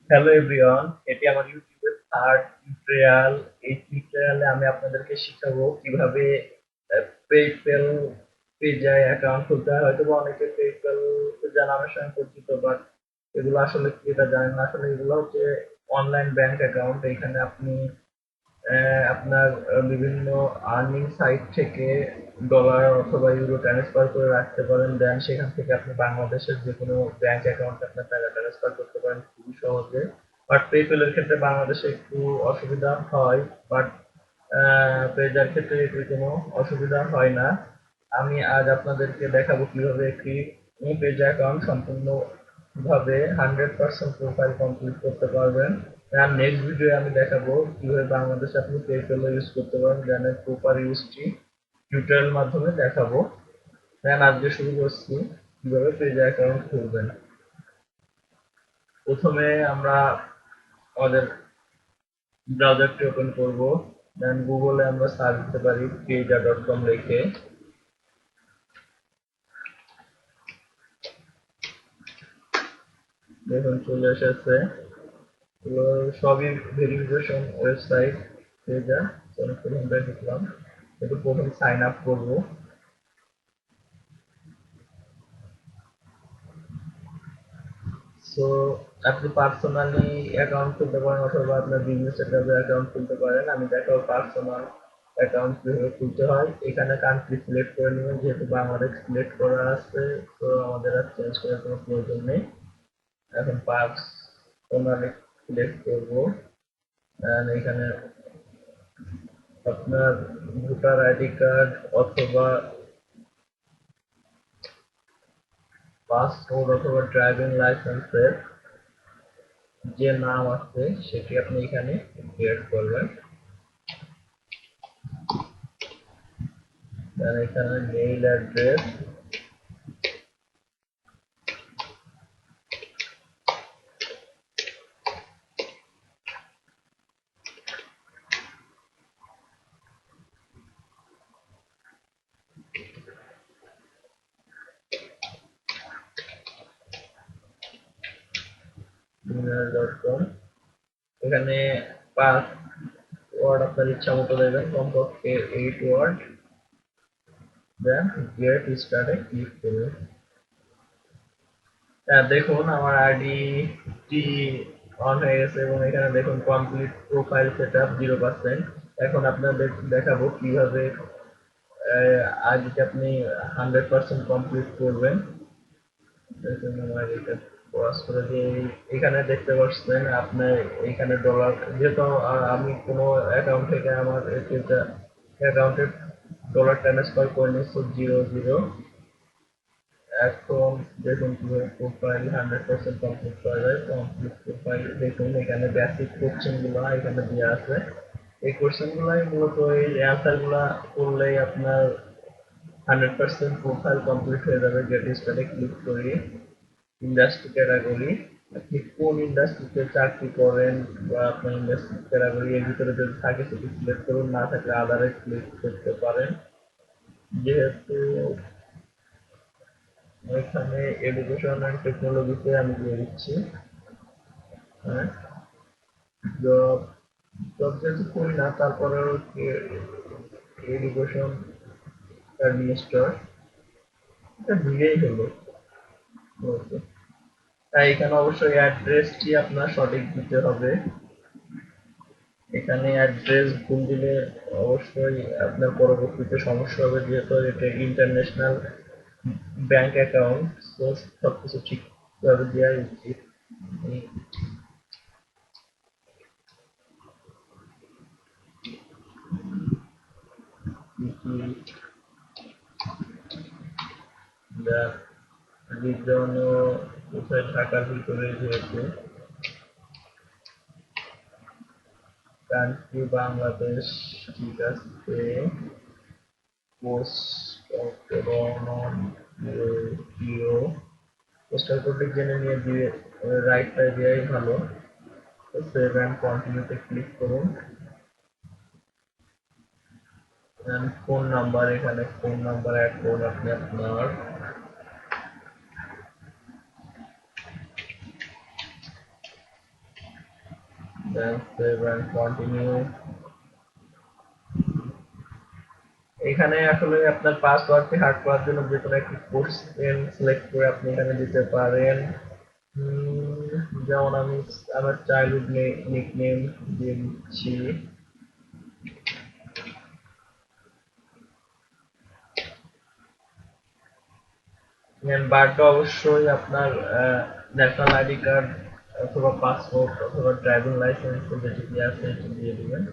Hello everyone, এটি আমার ইউটিউবের থার্ড টিউটোরিয়াল। এই টিউটোরিয়ালে আমি আপনাদেরকে শিখাবো কিভাবে পেপ্যাল পেজে অ্যাকাউন্ট খুলতে হয়। হয়তো বা অনেকে পেপ্যাল পেজা নামের সঙ্গে পরিচিত, বাট এগুলো আসলে কি এটা জানেন না। আসলে এগুলো হচ্ছে অনলাইন ব্যাংক অ্যাকাউন্ট। এখানে আপনি আপনার বিভিন্ন আর্নিং সাইট থেকে ডলার অথবা ইউরো ট্রান্সফার করে রাখতে পারেন। দেন সেখান থেকে আপনি বাংলাদেশের যে কোনো ব্যাংক অ্যাকাউন্টে আপনার টাকা ট্রান্সফার করতে পারেন খুবই সহজে। বাট পেপ্যালের ক্ষেত্রে বাংলাদেশে একটু অসুবিধা হয়, বাট পেজার ক্ষেত্রে এটির কোনো অসুবিধা হয় না। আমি আজ আপনাদেরকে দেখাবো কিভাবে একটি পেজ অ্যাকাউন্ট সম্পূর্ণভাবে 100% প্রোফাইল কমপ্লিট করতে পারবেন। আর নেক্সট ভিডিও আমি দেখাবো কিভাবে বাংলাদেশে আপনি পেপ্যাল ইউজ করতে পারেন, দেন প্রপার ইউজটি টিউটোরিয়াল মাধ্যমে দেখাবো। দেন আজকে শুরু করছি কিভাবে পেজ অ্যাকাউন্ট খুলবেন। প্রথমে আমরা আমাদের ব্রাউজারটি ওপেন করব। দেন গুগলে আমরা সার্চ দিতে পারি page.com লিখে। দেখুন চলে এসেছে। এগুলো সবই ভেরিফিকেশন ওয়েবসাইট পেজা। প্রথমটা লিখলাম, একটু প্রথম সাইন আপ করবো। সো আপনি পার্সোনালি অ্যাকাউন্ট খুলতে পারেন অথবা আপনার বিজনেস সেটআপে অ্যাকাউন্ট খুলতে পারেন। আমি দেখাবো পার্সোনাল অ্যাকাউন্ট কিভাবে খুলতে হয়। এখানে কান্ট্রি সিলেক্ট করে নেবেন, যেহেতু বাংলাদেশ সিলেক্ট করা আছে তো আমাদের আর চেঞ্জ করার কোনো প্রয়োজন নেই। এখন পার্সোনালি সিলেক্ট করবো। এখানে আপনার ভোটার আইডি কার্ড অথবা পাসপোর্ট অথবা ড্রাইভিং লাইসেন্সের যে নাম আছে সেটি আপনি এখানে ক্রিয়েট করবেন। দেন এখানে মেইল অ্যাড্রেস, gmail.com। এখানে 5 ওয়ার্ড আপনার ইচ্ছা মতো দেবেন, কমপক্ষে 8 ওয়ার্ড। দেন গেট স্টার্টে ক্লিক করুন। দেখুন আমার আইডিটি অন হয়ে গেছে এবং এখানে দেখুন কমপ্লিট প্রোফাইল সেটআপ 0%। এখন আপনাদের দেখাবো কিভাবে আইডিটা আপনি 100% কমপ্লিট করবেন। দেখুন আমার এটা ক্রস করে দিয়ে এখানে দেখতে পাচ্ছেন আপনার এখানে ডলার, যেহেতু আমি কোনো অ্যাকাউন্ট থেকে আমার এটা অ্যাকাউন্টে ডলার ট্রান্সফার করে নিচ্ছি 0 0। এখন দেখুন কিভাবে প্রোফাইল 100% কমপ্লিট করা যায়। কমপ্লিট প্রোফাইল দেখুন এখানে বেসিক কোশ্চেন গুলো এখানে দেওয়া আছে। এই কোশ্চেন গুলাই মূলত এই অ্যান্সার গুলা করলেই আপনার 100% প্রোফাইল কমপ্লিট হয়ে যাবে। গেট স্টার্টে ক্লিক করি। ইন্ডাস্ট্রি ক্যাটাগরি, আপনি কোন ইন্ডাস্ট্রিতে চাকরি করেন বা আপনার ইন্ডাস্ট্রি ক্যাটাগরি এর ভিতরে যদি থাকে সেটি সিলেক্ট করুন, না থাকলে আদারে ক্লিক করতে পারেন। যেহেতু এখানে এডুকেশন অ্যান্ড টেকনোলজিতে আমি দিয়ে দিচ্ছি। হ্যাঁ, জব জব যেহেতু করি না তারপরেও এডুকেশন অ্যাডমিনিস্ট্রেটর এটা দিলেই হলো। ওকে, তাই এখানে অবশ্যই অ্যাড্রেসটি আপনার সঠিক দিতে হবে। এখানে অ্যাড্রেস ভুল দিলে অবশ্যই আপনার পরবর্তীতে সমস্যা হবে, যেহেতু এটা ইন্টারন্যাশনাল ব্যাংক অ্যাকাউন্ট। তো সবকিছু ঠিকভাবে দেওয়া উচিত। রিজন কোথায় ঢাকার ভিতরে, যেহেতু কান্ট্রি বাংলাদেশ, ঠিক আছে। পোস্ট পোস্টাল কোডটি জেনে নিয়ে দিয়ে রাইটটায় দেওয়াই ভালো। সেভ অ্যান্ড কন্টিনিউতে ক্লিক করুন। ফোন নাম্বার, এখানে ফোন নাম্বার অ্যাড করুন আপনি আপনার। then save and continue। এখানে আসলে আপনার পাসওয়ার্ডটি হার্ড করার জন্য যে কোনো একটি কোড সিলেক্ট করে আপনি এখানে দিতে পারেন। যেমন আমি আমার চাইল্ডহুড নিকনেম দিয়ে দিচ্ছি। বারটা অবশ্যই আপনার ন্যাশনাল আইডি কার্ড অথবা পাসপোর্ট অথবা ড্রাইভিং লাইসেন্স যেটি আছে সেটি দিয়ে দিবেন।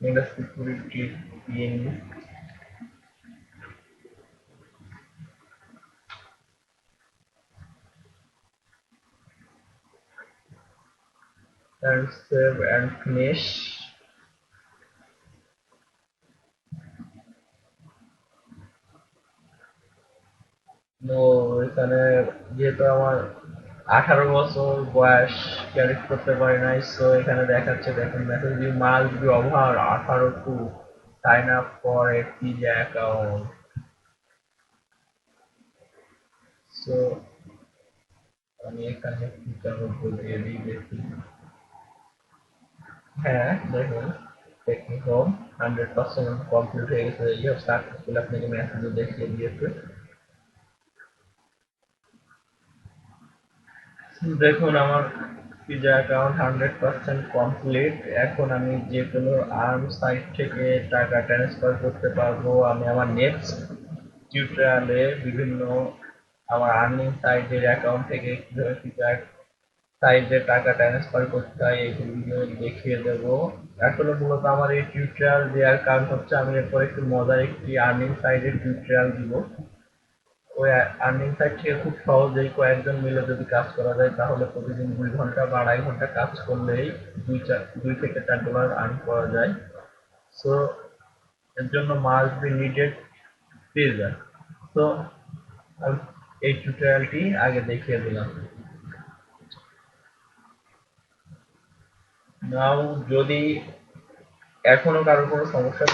এটা security pin and save and finish। তো এখানে যেহেতু আমার 18 বছর বয়স ক্যারি করতে পারি নাই, সো এখানে দেখাচ্ছে, দেখুন message you must be over 18 to sign up for a pizza account. So আমি এখানে ফিচার বলিয়ে দিই দেখি। হ্যাঁ দেখুন টেকনিক হোম 100% কমপ্লিট হয়ে গেছে, ইউ হ্যাভ সাকসেসফুল আপনাকে মেসেজে দেখিয়ে দিয়েছে। দেখুন আমার পিজা অ্যাকাউন্ট 100% কমপ্লিট। এখন আমি যে কোনো আর্ম সাইট থেকে টাকা ট্রান্সফার করতে পারবো। আমি আমার নেক্সট টিউটোরিয়ালে বিভিন্ন আমার আর্নিং সাইটের অ্যাকাউন্ট থেকে কিভাবে পিজা সাইটে টাকা ট্রান্সফার করতে হয় এইগুলো দেখিয়ে দেবো। আসলে মূলত আমার এই টিউটোরিয়াল দেওয়ার কারণ হচ্ছে আমি এরপর একটু মজার একটি আর্নিং সাইটের টিউটোরিয়াল দিব। ওই আর্নিং সাইট থেকে খুব সহজেই কয়েকজন মিলে যদি কাজ করা যায় তাহলে প্রতিদিন 2 ঘন্টা বা 2.5 ঘন্টা কাজ করলেই 2 থেকে 4 ডলার আর্ন করা যায়। সো এর জন্য মাস্ট বি নিডেড পিজা। তো আমি এই টিউটোরিয়ালটি আগে দেখিয়ে দিলাম। নাও যদি এখনো কারোর কোনো সমস্যা